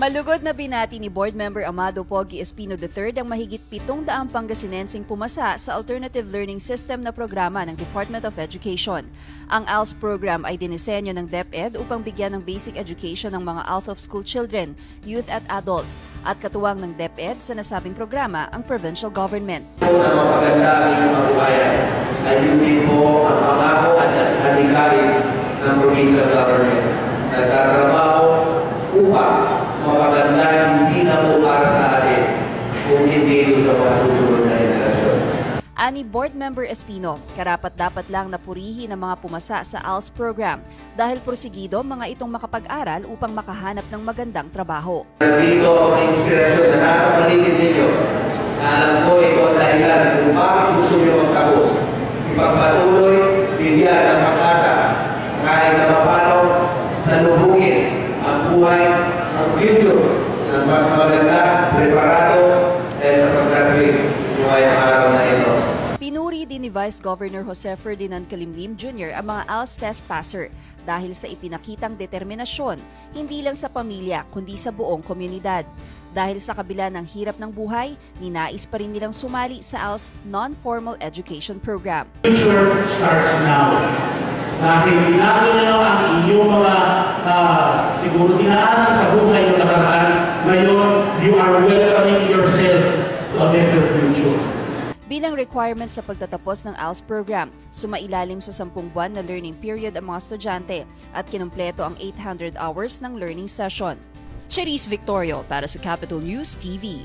Malugod na binati ni Board Member Amado Pogi Espino III ang mahigit 700 Pangasinensing pumasa sa Alternative Learning System na programa ng Department of Education. Ang ALS program ay dinisenyo ng DepEd upang bigyan ng basic education ng mga out-of-school children, youth at adults, at katuwang ng DepEd sa nasabing programa ang provincial government. Ang mapaganda ang inyong kabuhayan ay hindi po ang pangako at adhikain ng provincial government. Nagtatrabaho upang mapaganda hindi na po para sa atin kung hindi sa mga susunod na henerasyon. Ani Board Member Espino, karapat-dapat lang na purihin ang mga pumasa sa ALS program dahil porsigido mga itong makapag-aral upang makahanap ng magandang trabaho. Nandito ang inspirasyon na nasa paligid ninyo. Alam ko ito ang dahilan kung bakit gusto nyo magtapos. Ipagpatuloy, bigyan ng pag-asa, kahit na mapano sa lubugin ang buhay, ang future ng mas maganda, preparado, sa pag-graduate buhay ang araw na ito. Pinuri din ni Vice Governor Jose Ferdinand Calimlim Jr. ang mga ALS test passer dahil sa ipinakitang determinasyon, hindi lang sa pamilya kundi sa buong komunidad. Dahil sa kabila ng hirap ng buhay, ninais pa rin nilang sumali sa ALS Non-Formal Education Program. Future starts now. Dahil binago nyo ang inyong mga siguro dinaanan sa buhay ng nakaraan, ngayon you are welcoming yourself to a better future. Bilang requirement sa pagtatapos ng ALS program, sumailalim sa 10 buwan na learning period ang mga estudyante at kinumpleto ang 800 hours ng learning session. Cherise Victorio para sa Capital News TV.